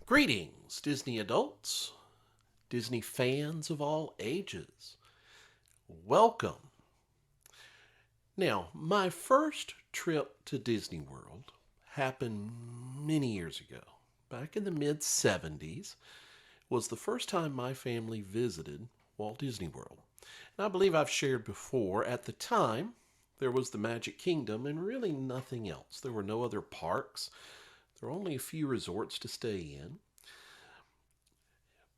Greetings, Disney adults, Disney fans of all ages. Welcome. Now, my first trip to Disney World happened many years ago. Back in the mid 70s was the first time my family visited Walt Disney World. And I believe I've shared before, at the time, there was the Magic Kingdom and really nothing else. There were no other parks. There were only a few resorts to stay in.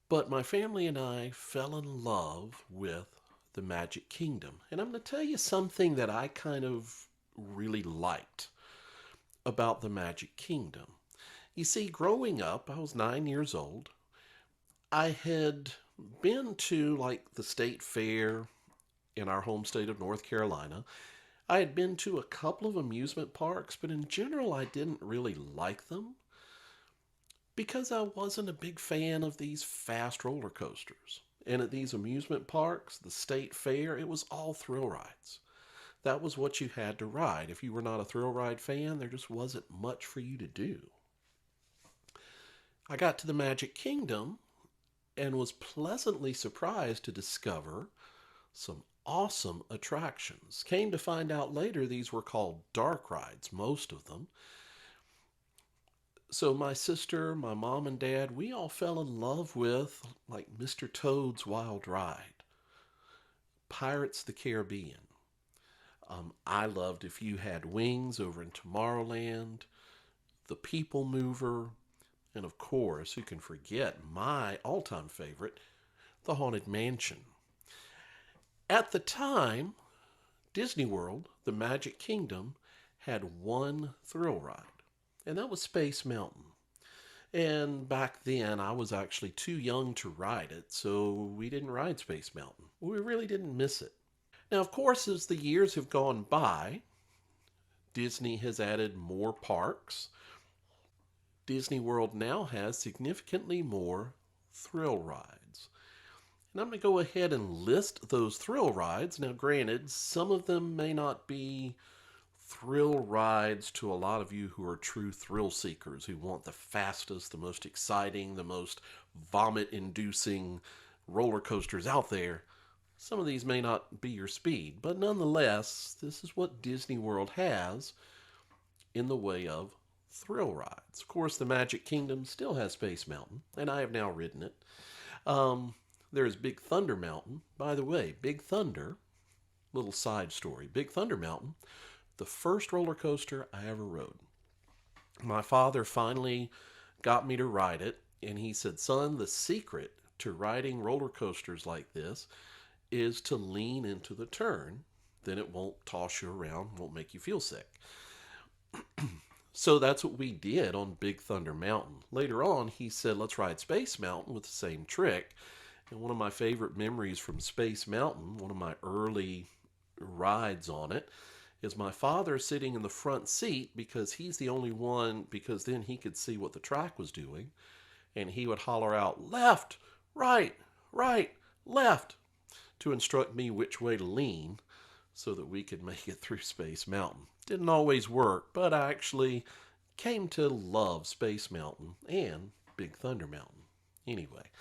But my family and I fell in love with the Magic Kingdom. And I'm going to tell you something that I kind of really liked about the Magic Kingdom. You see, growing up, I was 9 years old. I had been to like the state fair in our home state of North Carolina. I had been to a couple of amusement parks, but in general, I didn't really like them because I wasn't a big fan of these fast roller coasters. And at these amusement parks, the state fair, it was all thrill rides. That was what you had to ride. If you were not a thrill ride fan, there just wasn't much for you to do. I got to the Magic Kingdom and was pleasantly surprised to discover some awesome attractions. Came to find out later these were called dark rides, most of them. So my sister, my mom and dad, we all fell in love with like Mr. Toad's Wild Ride, Pirates of the Caribbean. I loved If You Had Wings over in Tomorrowland, The People Mover, and of course, who can forget my all-time favorite, The Haunted Mansion. At the time, Disney World, the Magic Kingdom, had one thrill ride, and that was Space Mountain. And back then, I was actually too young to ride it, so we didn't ride Space Mountain. We really didn't miss it. Now, of course, as the years have gone by, Disney has added more parks. Disney World now has significantly more thrill rides. And I'm going to go ahead and list those thrill rides. Now, granted, some of them may not be thrill rides to a lot of you who are true thrill seekers, who want the fastest, the most exciting, the most vomit-inducing roller coasters out there. Some of these may not be your speed, but nonetheless, this is what Disney World has in the way of thrill rides. Of course, the Magic Kingdom still has Space Mountain, and I have now ridden it. There is Big Thunder Mountain. By the way, Big Thunder, little side story, Big Thunder Mountain, the first roller coaster I ever rode. My father finally got me to ride it, and he said, "Son, the secret to riding roller coasters like this is to lean into the turn. Then it won't toss you around, won't make you feel sick." So that's what we did on Big Thunder Mountain. Later on, he said, "Let's ride Space Mountain with the same trick." And one of my favorite memories from Space Mountain, one of my early rides on it, is my father sitting in the front seat because he's the only one, because then he could see what the track was doing. And he would holler out, "Left, right, right, left," to instruct me which way to lean so that we could make it through Space Mountain. Didn't always work, but I actually came to love Space Mountain and Big Thunder Mountain. Anyway,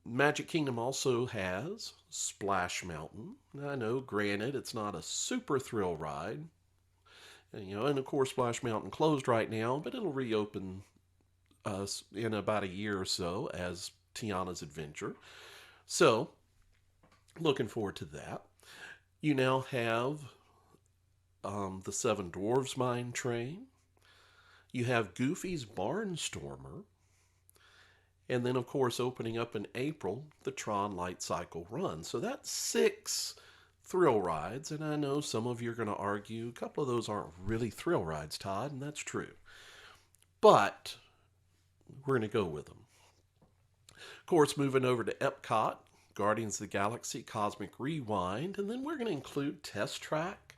Magic Kingdom also has Splash Mountain. I know, granted, it's not a super thrill ride. And of course, Splash Mountain closed right now, but it'll reopen in about a year or so as Tiana's Adventure. So, looking forward to that. You now have the Seven Dwarfs Mine Train. You have Goofy's Barnstormer. And then, of course, opening up in April, the Tron Light Cycle Run. So that's 6 thrill rides. And I know some of you are going to argue a couple of those aren't really thrill rides, Todd, and that's true. But we're going to go with them. Of course, moving over to Epcot, Guardians of the Galaxy Cosmic Rewind. And then we're going to include Test Track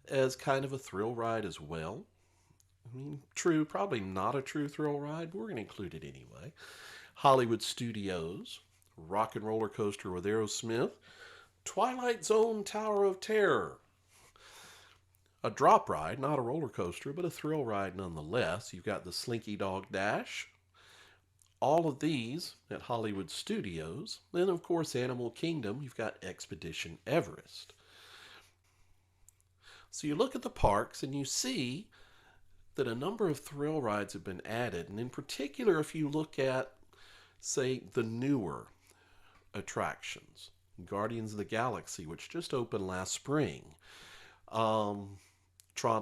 as kind of a thrill ride as well. I mean, true, probably not a true thrill ride, but we're going to include it anyway. Hollywood Studios, Rock and Roller Coaster with Aerosmith, Twilight Zone Tower of Terror, A drop ride, not a roller coaster, but a thrill ride nonetheless. You've got the Slinky Dog Dash. All of these at Hollywood Studios. Then, of course, Animal Kingdom, you've got Expedition Everest. So you look at the parks and you see that a number of thrill rides have been added. And in particular, if you look at, say, the newer attractions, Guardians of the Galaxy, which just opened last spring, Tron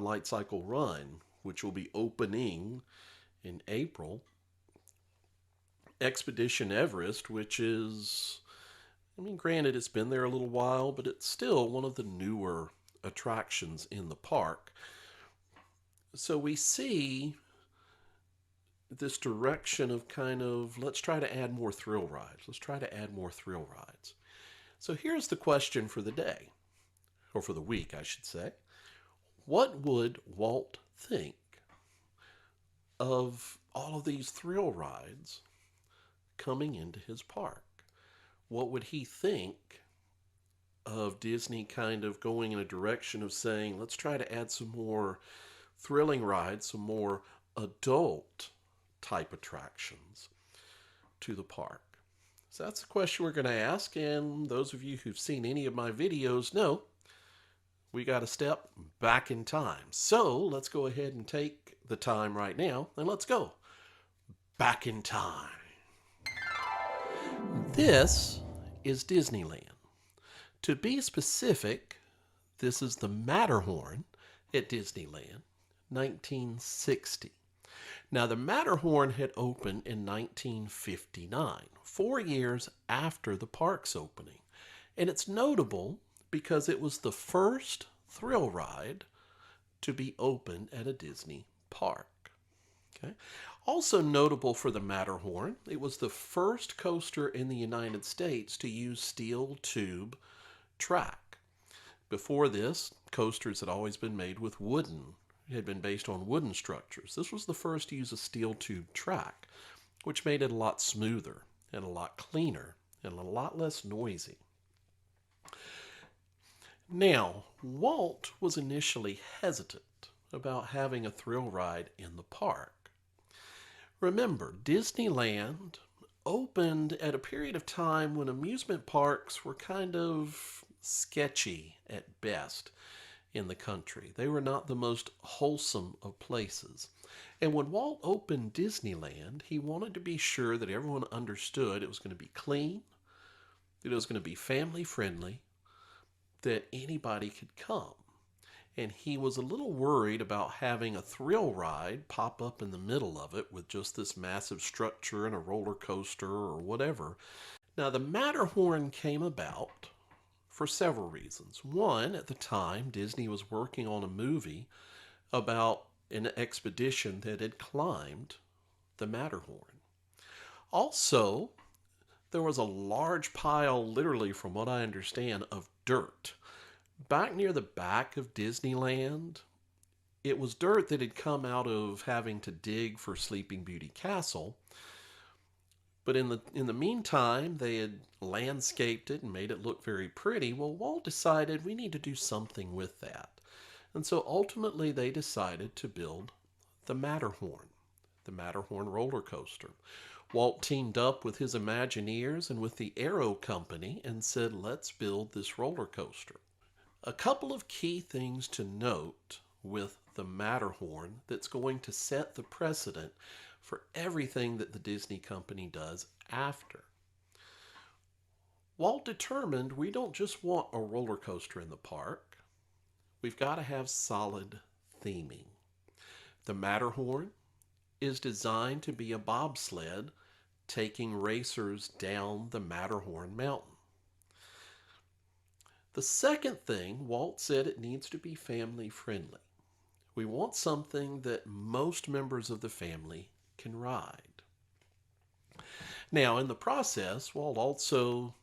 Light Cycle Run, which will be opening in April, Expedition Everest, which is, I mean, granted, it's been there a little while, but it's still one of the newer attractions in the park. So we see this direction of kind of, let's try to add more thrill rides. Let's try to add more thrill rides. So here's the question for the day, or for the week, I should say. What would Walt think of all of these thrill rides coming into his park? What would he think of Disney kind of going in a direction of saying, let's try to add some more thrilling rides, some more adult type attractions to the park? So that's the question we're going to ask, and those of you who've seen any of my videos know we got to step back in time. So let's go ahead and take the time right now, and let's go back in time. This is Disneyland. To be specific, this is the Matterhorn at Disneyland, 1960. Now, the Matterhorn had opened in 1959, 4 years after the park's opening. And it's notable because it was the first thrill ride to be opened at a Disney park. Okay. Also notable for the Matterhorn, it was the first coaster in the United States to use steel tube track. Before this, coasters had always been made with had been based on wooden structures. This was the first to use a steel tube track, which made it a lot smoother and a lot cleaner and a lot less noisy. Now, Walt was initially hesitant about having a thrill ride in the park. Remember, Disneyland opened at a period of time when amusement parks were kind of sketchy at best in the country. They were not the most wholesome of places. And when Walt opened Disneyland, he wanted to be sure that everyone understood it was going to be clean, that it was going to be family friendly, that anybody could come. And he was a little worried about having a thrill ride pop up in the middle of it with just this massive structure and a roller coaster or whatever. Now, the Matterhorn came about for several reasons. One, at the time, Disney was working on a movie about an expedition that had climbed the Matterhorn. Also, there was a large pile, literally from what I understand, of dirt. Back near the back of Disneyland, it was dirt that had come out of having to dig for Sleeping Beauty Castle. But in the meantime, they had landscaped it and made it look very pretty. Well, Walt decided we need to do something with that. And so ultimately they decided to build the Matterhorn roller coaster. Walt teamed up with his Imagineers and with the Aero Company and said, let's build this roller coaster. A couple of key things to note with the Matterhorn that's going to set the precedent for everything that the Disney company does after. Walt determined we don't just want a roller coaster in the park. We've got to have solid theming. The Matterhorn is designed to be a bobsled taking racers down the Matterhorn mountain. The second thing, Walt said it needs to be family friendly. We want something that most members of the family can ride. Now, in the process, Walt also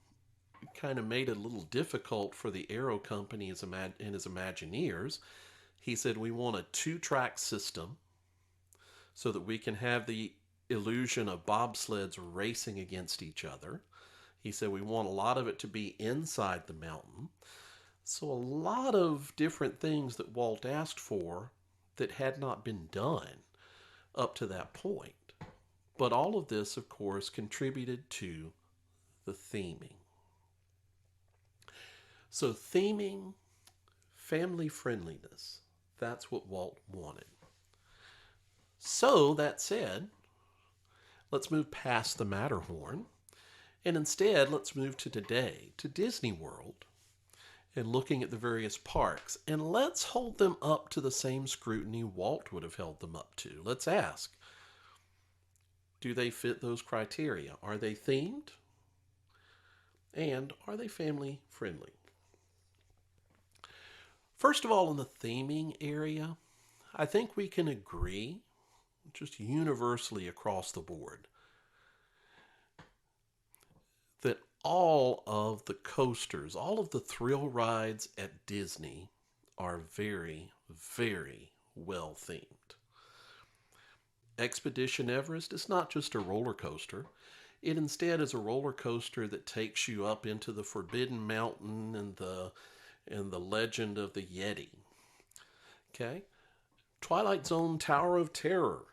kind of made it a little difficult for the Aero Company and his Imagineers. He said, we want a 2-track system so that we can have the illusion of bobsleds racing against each other. He said, we want a lot of it to be inside the mountain. So a lot of different things that Walt asked for that had not been done up to that point. But all of this, of course, contributed to the theming. So, theming, family friendliness, that's what Walt wanted. So, that said, let's move past the Matterhorn and instead let's move to today, to Disney World, and looking at the various parks. And let's hold them up to the same scrutiny Walt would have held them up to. Let's ask, do they fit those criteria? Are they themed? And are they family friendly? First of all, in the theming area, I think we can agree, just universally across the board, that all of the coasters, all of the thrill rides at Disney are very, very well themed. Expedition Everest is not just a roller coaster. It instead is a roller coaster that takes you up into the Forbidden Mountain and the legend of the Yeti. Okay? Twilight Zone Tower of Terror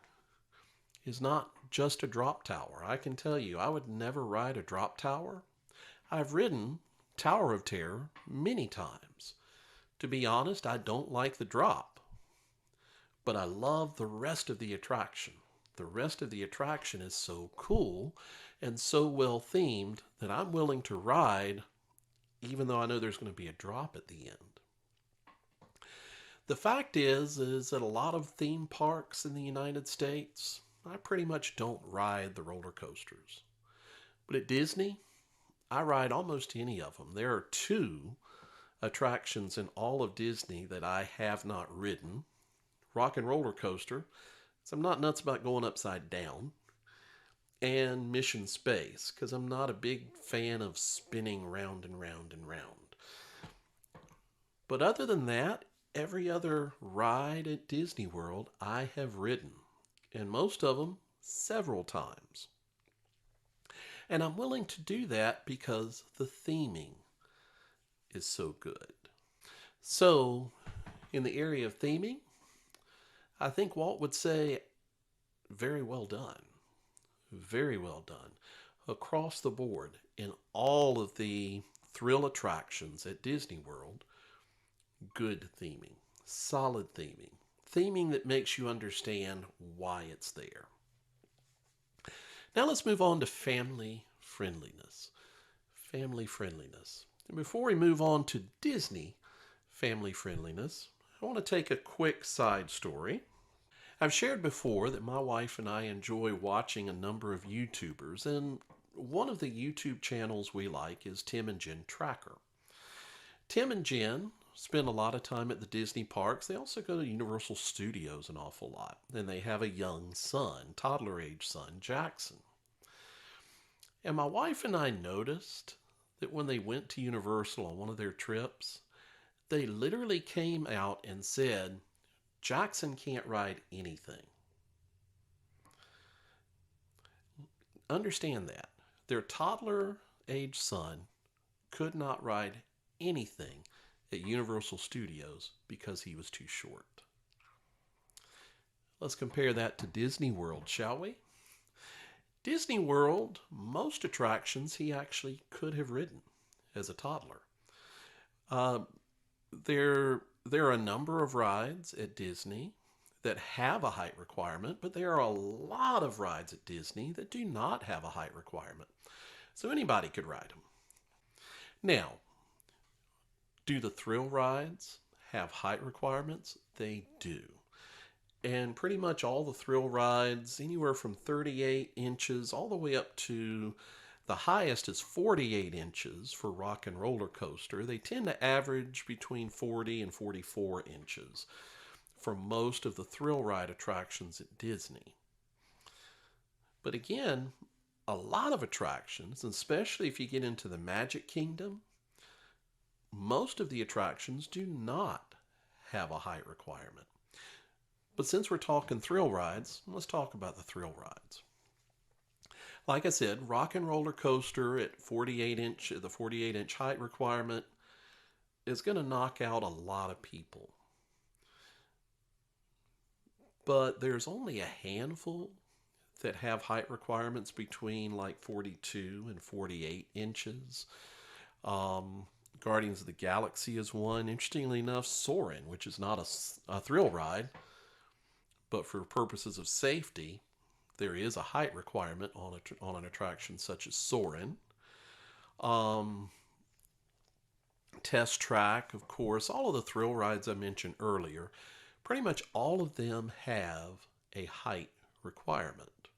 is not just a drop tower. I can tell you, I would never ride a drop tower. I've ridden Tower of Terror many times. To be honest, I don't like the drop, but I love the rest of the attraction. The rest of the attraction is so cool and so well themed that I'm willing to ride even though I know there's going to be a drop at the end. The fact is that a lot of theme parks in the United States, I pretty much don't ride the roller coasters. But at Disney, I ride almost any of them. There are two attractions in all of Disney that I have not ridden. Rock and Roller Coaster, so I'm not nuts about going upside down. And Mission Space, because I'm not a big fan of spinning round and round and round. But other than that, every other ride at Disney World I have ridden, and most of them several times. And I'm willing to do that because the theming is so good. So, in the area of theming, I think Walt would say, very well done. Very well done. Across the board, in all of the thrill attractions at Disney World, good theming, solid theming, theming that makes you understand why it's there. Now let's move on to family friendliness. Family friendliness. And before we move on to Disney family friendliness, I want to take a quick side story. I've shared before that my wife and I enjoy watching a number of YouTubers, and one of the YouTube channels we like is Tim and Jen Tracker. Tim and Jen spend a lot of time at the Disney parks. They also go to Universal Studios an awful lot, and they have a young son, toddler-age son, Jackson. And my wife and I noticed that when they went to Universal on one of their trips, they literally came out and said, Jackson can't ride anything. Understand that. Their toddler-age son could not ride anything at Universal Studios because he was too short. Let's compare that to Disney World, shall we? Disney World, most attractions he actually could have ridden as a toddler. There are a number of rides at Disney that have a height requirement, but there are a lot of rides at Disney that do not have a height requirement. So anybody could ride them. Now, do the thrill rides have height requirements? They do. And pretty much all the thrill rides, anywhere from 38 inches all the way up to the highest is 48 inches for Rock and Roller Coaster. They tend to average between 40 and 44 inches for most of the thrill ride attractions at Disney. But again, a lot of attractions, especially if you get into the Magic Kingdom, most of the attractions do not have a height requirement. But since we're talking thrill rides, let's talk about the thrill rides. Like I said, Rock and Roller Coaster at the 48-inch height requirement, is going to knock out a lot of people. But there's only a handful that have height requirements between like 42 and 48 inches. Um, Guardians of the Galaxy is one. Interestingly enough, Soarin', which is not a thrill ride, but for purposes of safety, there is a height requirement on an attraction such as Soarin'. Um, Test Track, of course, all of the thrill rides I mentioned earlier, pretty much all of them have a height requirement.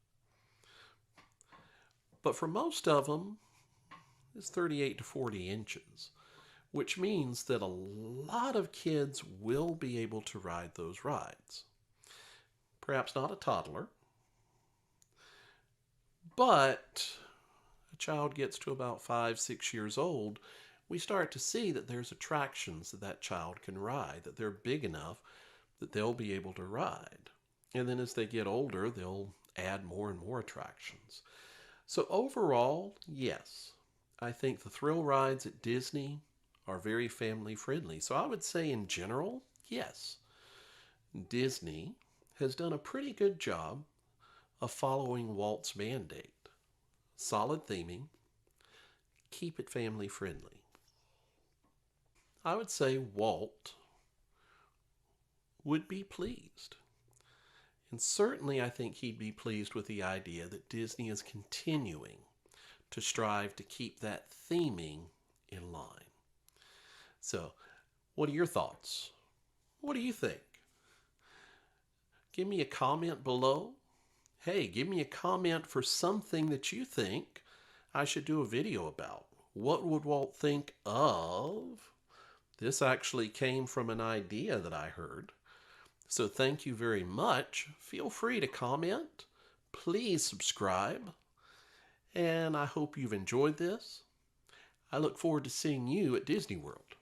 But for most of them, it's 38 to 40 inches, which means that a lot of kids will be able to ride those rides. Perhaps not a toddler, but a child gets to about 5, 6 years old, we start to see that there's attractions that that child can ride, that they're big enough that they'll be able to ride. And then as they get older, they'll add more and more attractions. So overall, yes, I think the thrill rides at Disney are very family friendly. So I would say in general, yes, Disney has done a pretty good job of following Walt's mandate. Solid theming, keep it family friendly. I would say Walt would be pleased. And certainly I think he'd be pleased with the idea that Disney is continuing to strive to keep that theming in line. So, what are your thoughts? What do you think? Give me a comment below. Hey, give me a comment for something that you think I should do a video about. What would Walt think of? This actually came from an idea that I heard. So thank you very much. Feel free to comment. Please subscribe. And I hope you've enjoyed this. I look forward to seeing you at Disney World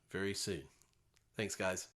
very soon. Thanks, guys.